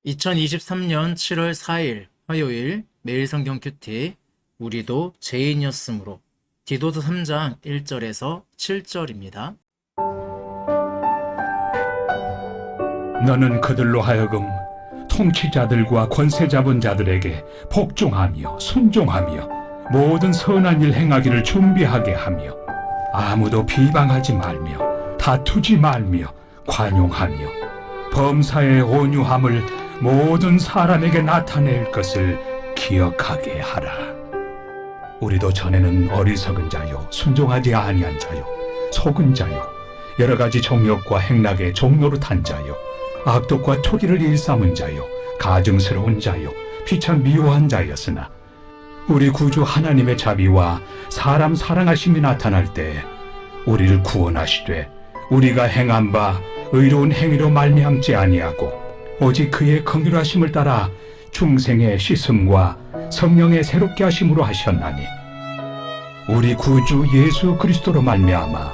2023년 7월 4일 화요일 매일 성경 큐티 우리도 죄인이었으므로 디도서 3장 1절에서 7절입니다. 너는 그들로 하여금 통치자들과 권세 잡은 자들에게 복종하며 순종하며 모든 선한 일 행하기를 준비하게 하며 아무도 비방하지 말며 다투지 말며 관용하며 범사의 온유함을 모든 사람에게 나타낼 것을 기억하게 하라. 우리도 전에는 어리석은 자요 순종하지 아니한 자요 속은 자요 여러 가지 정욕과 행락의 종노릇한 자요 악독과 토기를 일삼은 자요 가증스러운 자요 피참 미워한 자였으나 우리 구주 하나님의 자비와 사람 사랑하심이 나타날 때 우리를 구원하시되 우리가 행한 바 의로운 행위로 말미암지 아니하고 오직 그의 긍휼하심을 따라 중생의 씻음과 성령의 새롭게 하심으로 하셨나니 우리 구주 예수 그리스도로 말미암아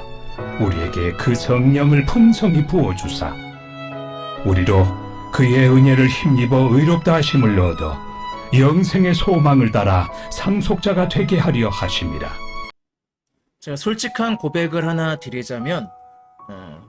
우리에게 그 성령을 풍성히 부어주사 우리로 그의 은혜를 힘입어 의롭다 하심을 얻어 영생의 소망을 따라 상속자가 되게 하려 하심이라. 제가 솔직한 고백을 하나 드리자면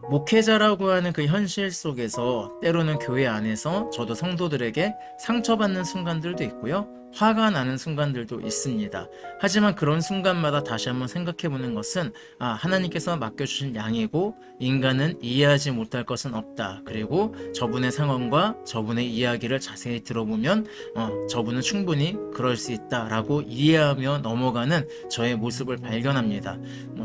목회자라고 하는 그 현실 속에서 때로는 교회 안에서 저도 성도들에게 상처받는 순간들도 있고요. 화가 나는 순간들도 있습니다. 하지만 그런 순간마다 다시 한번 생각해보는 것은 하나님께서 맡겨주신 양이고 인간은 이해하지 못할 것은 없다. 그리고 저분의 상황과 저분의 이야기를 자세히 들어보면 저분은 충분히 그럴 수 있다라고 이해하며 넘어가는 저의 모습을 발견합니다.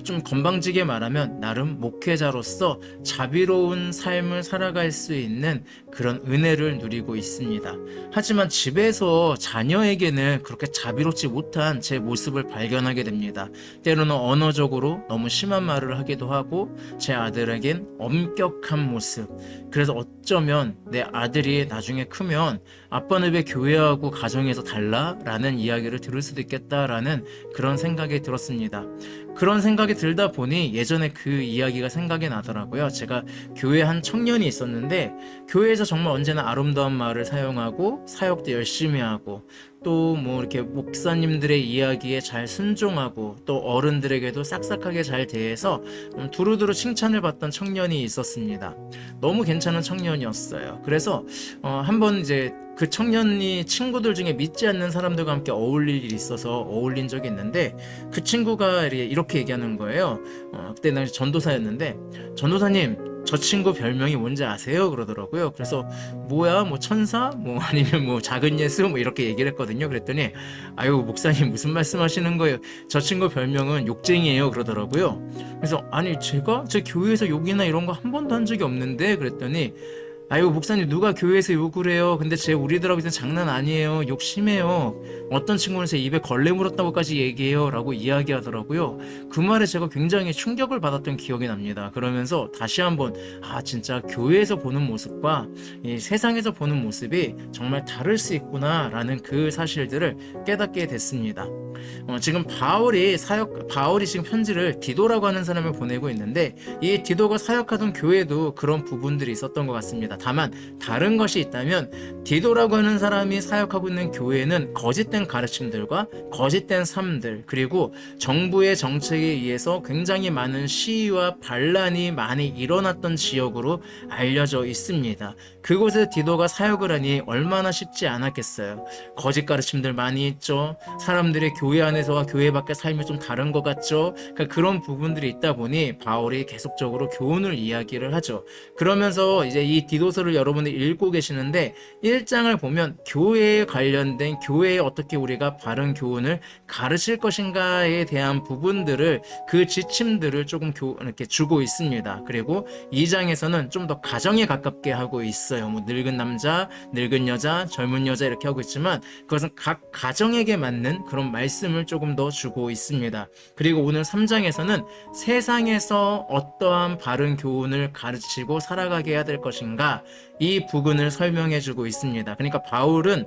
좀 건방지게 말하면 나름 목회자로서 자비로운 삶을 살아갈 수 있는 그런 은혜를 누리고 있습니다. 하지만 집에서 자녀에게는 그렇게 자비롭지 못한 제 모습을 발견하게 됩니다. 때로는 언어적으로 너무 심한 말을 하기도 하고 제 아들에겐 엄격한 모습. 그래서 어쩌면 내 아들이 나중에 크면 아빠는 왜 교회하고 가정에서 달라? 라는 이야기를 들을 수도 있겠다라는 그런 생각이 들었습니다. 그런 생각이 들다 보니 예전에 그 이야기가 생각이 나더라고요. 제가 교회 한 청년이 있었는데 교회에서 정말 언제나 아름다운 말을 사용하고 사역도 열심히 하고 또 이렇게 목사님들의 이야기에 잘 순종하고 또 어른들에게도 싹싹하게 잘 대해서 두루두루 칭찬을 받던 청년이 있었습니다. 너무 괜찮은 청년이었어요. 그래서 한번 이제 그 청년이 친구들 중에 믿지 않는 사람들과 함께 어울릴 일이 있어서 어울린 적이 있는데 그 친구가 이렇게 얘기하는 거예요. 그때 당시 전도사였는데 전도사님 저 친구 별명이 뭔지 아세요? 그러더라고요. 그래서 뭐야 뭐 천사? 아니면 작은 예수? 이렇게 얘기를 했거든요. 그랬더니 아유 목사님 무슨 말씀하시는 거예요? 저 친구 별명은 욕쟁이에요. 그러더라고요. 그래서 아니 제가 제 교회에서 욕이나 이런 거 한 번도 한 적이 없는데 그랬더니 아유 목사님 누가 교회에서 욕을 해요. 근데 우리들하고 있는 장난 아니에요. 욕 심해요. 어떤 친구는 제 입에 걸레 물었다고까지 얘기해요 라고 이야기하더라고요. 그 말에 제가 굉장히 충격을 받았던 기억이 납니다. 그러면서 다시 한번 진짜 교회에서 보는 모습과 이 세상에서 보는 모습이 정말 다를 수 있구나 라는 그 사실들을 깨닫게 됐습니다. 지금 바울이 지금 편지를 디도라고 하는 사람을 보내고 있는데 이 디도가 사역하던 교회도 그런 부분들이 있었던 것 같습니다. 다만 다른 것이 있다면 디도라고 하는 사람이 사역하고 있는 교회는 거짓된 가르침들과 거짓된 삶들 그리고 정부의 정책에 의해서 굉장히 많은 시위와 반란이 많이 일어났던 지역으로 알려져 있습니다. 그곳에 디도가 사역을 하니 얼마나 쉽지 않았겠어요. 거짓 가르침들 많이 있죠. 사람들의 교회 안에서와 교회 밖의 삶이 좀 다른 것 같죠. 그런 부분들이 있다 보니 바울이 계속적으로 교훈을 이야기를 하죠. 그러면서 이제 이 디도서를 여러분들이 읽고 계시는데 1장을 보면 교회에 관련된 교회에 어떻게 우리가 바른 교훈을 가르칠 것인가에 대한 부분들을 그 지침들을 조금 이렇게 주고 있습니다. 그리고 2장에서는 좀 더 가정에 가깝게 하고 있어요. 늙은 남자, 늙은 여자, 젊은 여자 이렇게 하고 있지만 그것은 각 가정에게 맞는 그런 말씀을 조금 더 주고 있습니다. 그리고 오늘 3장에서는 세상에서 어떠한 바른 교훈을 가르치고 살아가게 해야 될 것인가 이 부분을 설명해 주고 있습니다. 그러니까 바울은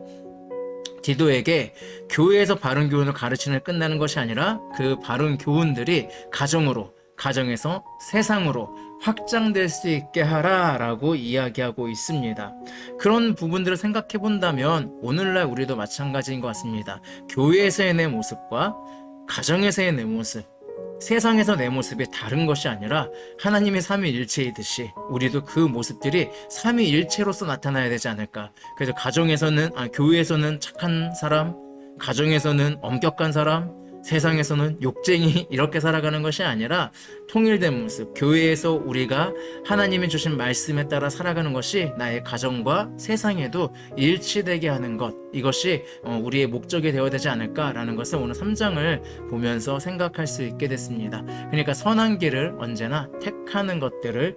디도에게 교회에서 바른 교훈을 가르치는 끝나는 것이 아니라 그 바른 교훈들이 가정으로 가정에서 세상으로 확장될 수 있게 하라라고 이야기하고 있습니다. 그런 부분들을 생각해 본다면 오늘날 우리도 마찬가지인 것 같습니다. 교회에서의 내 모습과 가정에서의 내 모습, 세상에서 내 모습이 다른 것이 아니라 하나님의 삼위일체이듯이 우리도 그 모습들이 삼위일체로서 나타나야 되지 않을까. 그래서 교회에서는 착한 사람, 가정에서는 엄격한 사람, 세상에서는 욕쟁이 이렇게 살아가는 것이 아니라 통일된 모습, 교회에서 우리가 하나님이 주신 말씀에 따라 살아가는 것이 나의 가정과 세상에도 일치되게 하는 것, 이것이 우리의 목적이 되어야 되지 않을까라는 것을 오늘 3장을 보면서 생각할 수 있게 됐습니다. 그러니까 선한 길을 언제나 택하는 것들을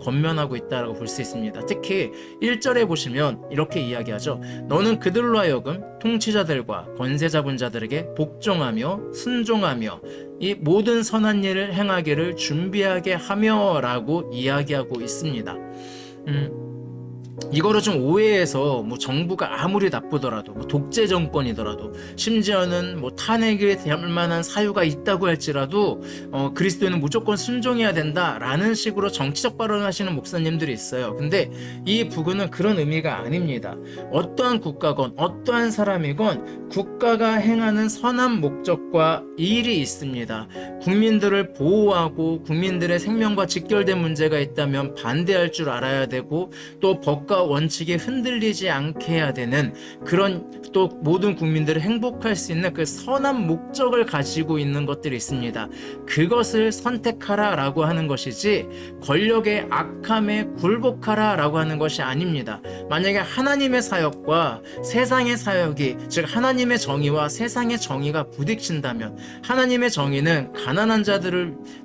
권면하고 있다고 볼 수 있습니다. 특히 1절에 보시면 이렇게 이야기하죠. 너는 그들로 하여금 통치자들과 권세 잡은 자들에게 복종하며 순종하며 이 모든 선한 일을 행하기를 준비하게 하며 라고 이야기하고 있습니다. 이거를 좀 오해해서 뭐 정부가 아무리 나쁘더라도 뭐 독재 정권이더라도 심지어는 뭐 탄핵이 될 만한 사유가 있다고 할지라도 그리스도인은 무조건 순종해야 된다라는 식으로 정치적 발언을 하시는 목사님들이 있어요. 근데 이 부분은 그런 의미가 아닙니다. 어떠한 국가건 어떠한 사람이건 국가가 행하는 선한 목적과 일이 있습니다. 국민들을 보호하고 국민들의 생명과 직결된 문제가 있다면 반대할 줄 알아야 되고 또 법과 원칙에 흔들리지 않게 해야 되는 그런 또 모든 국민들을 행복할 수 있는 그 선한 목적을 가지고 있는 것들이 있습니다. 그것을 선택하라 라고 하는 것이지 권력의 악함에 굴복하라 라고 하는 것이 아닙니다. 만약에 하나님의 사역과 세상의 사역이 즉 하나님의 정의와 세상의 정의가 부딪힌다면 하나님의 정의는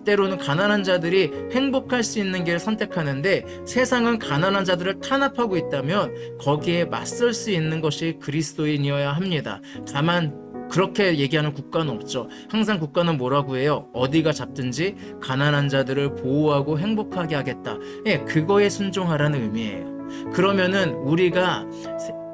때로는 가난한 자들이 행복할 수 있는 길을 선택하는데 세상은 가난한 자들을 탄압하고 있다면 거기에 맞설 수 있는 것이 그리스도인이어야 합니다. 다만 그렇게 얘기하는 국가는 없죠. 항상 국가는 뭐라고 해요? 어디가 잡든지 가난한 자들을 보호하고 행복하게 하겠다. 예, 그거에 순종하라는 의미예요. 그러면은 우리가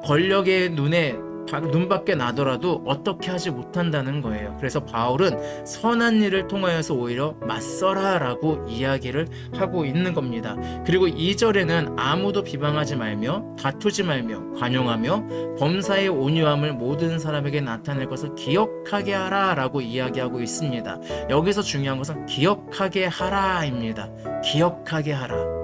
권력의 눈밖에 나더라도 어떻게 하지 못한다는 거예요. 그래서 바울은 선한 일을 통하여서 오히려 맞서라 라고 이야기를 하고 있는 겁니다. 그리고 2절에는 아무도 비방하지 말며 다투지 말며 관용하며 범사의 온유함을 모든 사람에게 나타낼 것을 기억하게 하라 라고 이야기하고 있습니다. 여기서 중요한 것은 기억하게 하라입니다. 기억하게 하라.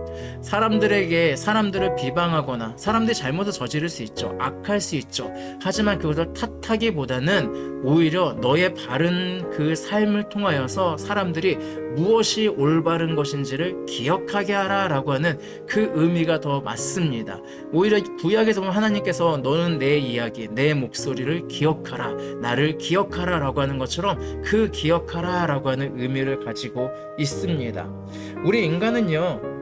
사람들을 비방하거나 사람들이 잘못을 저지를 수 있죠. 악할 수 있죠. 하지만 그것을 탓하기보다는 오히려 너의 바른 그 삶을 통하여서 사람들이 무엇이 올바른 것인지를 기억하게 하라 라고 하는 그 의미가 더 맞습니다. 오히려 구약에서 보면 하나님께서 너는 내 이야기, 내 목소리를 기억하라, 나를 기억하라 라고 하는 것처럼 그 기억하라 라고 하는 의미를 가지고 있습니다. 우리 인간은요,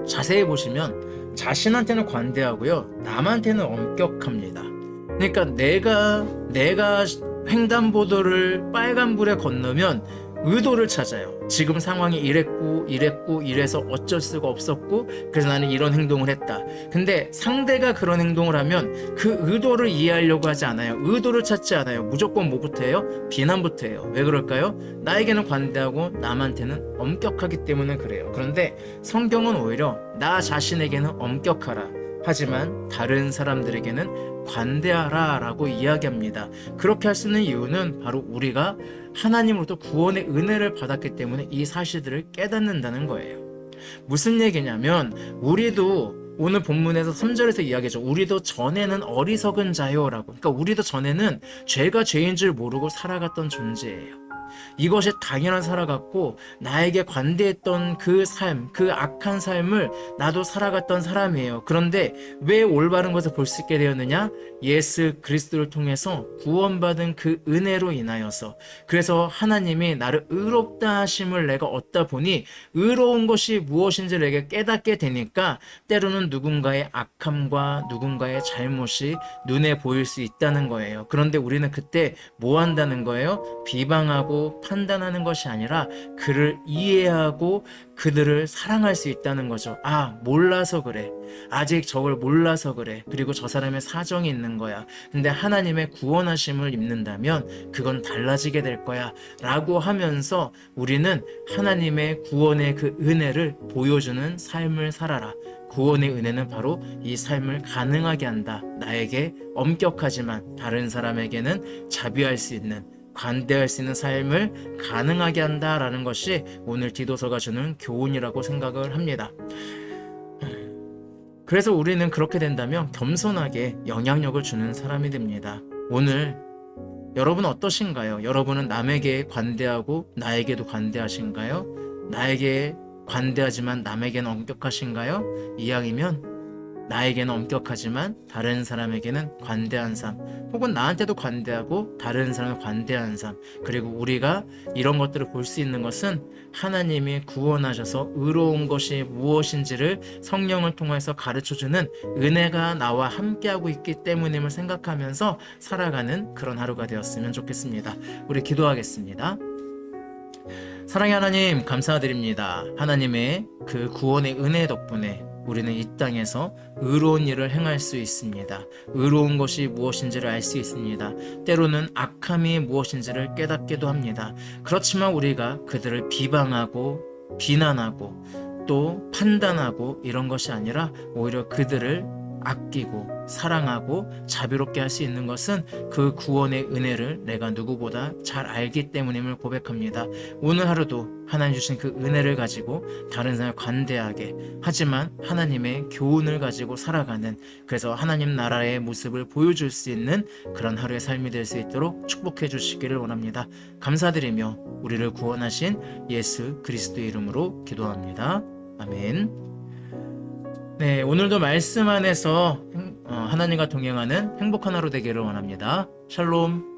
자세히 보시면 자신한테는 관대하고요, 남한테는 엄격합니다. 그러니까 내가 횡단보도를 빨간불에 건너면 의도를 찾아요. 지금 상황이 이래서 어쩔 수가 없었고 그래서 나는 이런 행동을 했다. 근데 상대가 그런 행동을 하면 그 의도를 이해하려고 하지 않아요. 의도를 찾지 않아요. 무조건 뭐부터 해요? 비난부터 해요. 왜 그럴까요? 나에게는 관대하고 남한테는 엄격하기 때문에 그래요. 그런데 성경은 오히려 나 자신에게는 엄격하라, 하지만 다른 사람들에게는 관대하라 라고 이야기합니다. 그렇게 할 수 있는 이유는 바로 우리가 하나님으로부터 구원의 은혜를 받았기 때문에 이 사실들을 깨닫는다는 거예요. 무슨 얘기냐면 우리도 오늘 본문에서 3절에서 이야기하죠. 우리도 전에는 어리석은 자요라고. 그러니까 우리도 전에는 죄가 죄인 줄 모르고 살아갔던 존재예요. 이것이 당연한 살아갔고 나에게 관대했던 그 삶, 그 악한 삶을 나도 살아갔던 사람이에요. 그런데 왜 올바른 것을 볼 수 있게 되었느냐? 예수 그리스도를 통해서 구원받은 그 은혜로 인하여서. 그래서 하나님이 나를 의롭다 하심을 내가 얻다 보니 의로운 것이 무엇인지 내게 깨닫게 되니까 때로는 누군가의 악함과 누군가의 잘못이 눈에 보일 수 있다는 거예요. 그런데 우리는 그때 뭐 한다는 거예요? 비방하고 비판하고 판단하는 것이 아니라 그를 이해하고 그들을 사랑할 수 있다는 거죠. 아, 몰라서 그래. 아직 저걸 몰라서 그래. 그리고 저 사람의 사정이 있는 거야. 근데 하나님의 구원하심을 입는다면 그건 달라지게 될 거야. 라고 하면서 우리는 하나님의 구원의 그 은혜를 보여주는 삶을 살아라. 구원의 은혜는 바로 이 삶을 가능하게 한다. 나에게 엄격하지만 다른 사람에게는 자비할 수 있는, 관대할 수 있는 삶을 가능하게 한다라는 것이 오늘 디도서가 주는 교훈이라고 생각을 합니다. 그래서 우리는 그렇게 된다면 겸손하게 영향력을 주는 사람이 됩니다. 오늘 여러분 어떠신가요? 여러분은 남에게 관대하고 나에게도 관대하신가요? 나에게 관대하지만 남에게는 엄격하신가요? 이왕이면 나에게는 엄격하지만 다른 사람에게는 관대한 삶, 혹은 나한테도 관대하고 다른 사람에 관대한 삶, 그리고 우리가 이런 것들을 볼 수 있는 것은 하나님이 구원하셔서 의로운 것이 무엇인지를 성령을 통해서 가르쳐주는 은혜가 나와 함께하고 있기 때문임을 생각하면서 살아가는 그런 하루가 되었으면 좋겠습니다. 우리 기도하겠습니다. 사랑의 하나님, 감사드립니다. 하나님의 그 구원의 은혜 덕분에 우리는 이 땅에서 의로운 일을 행할 수 있습니다. 의로운 것이 무엇인지를 알 수 있습니다. 때로는 악함이 무엇인지를 깨닫기도 합니다. 그렇지만 우리가 그들을 비방하고 비난하고 또 판단하고 이런 것이 아니라 오히려 그들을 아끼고 사랑하고 자비롭게 할 수 있는 것은 그 구원의 은혜를 내가 누구보다 잘 알기 때문임을 고백합니다. 오늘 하루도 하나님 주신 그 은혜를 가지고 다른 사람을 관대하게, 하지만 하나님의 교훈을 가지고 살아가는, 그래서 하나님 나라의 모습을 보여줄 수 있는 그런 하루의 삶이 될 수 있도록 축복해 주시기를 원합니다. 감사드리며 우리를 구원하신 예수 그리스도의 이름으로 기도합니다. 아멘. 네, 오늘도 말씀 안에서 하나님과 동행하는 행복한 하루 되기를 원합니다. 샬롬.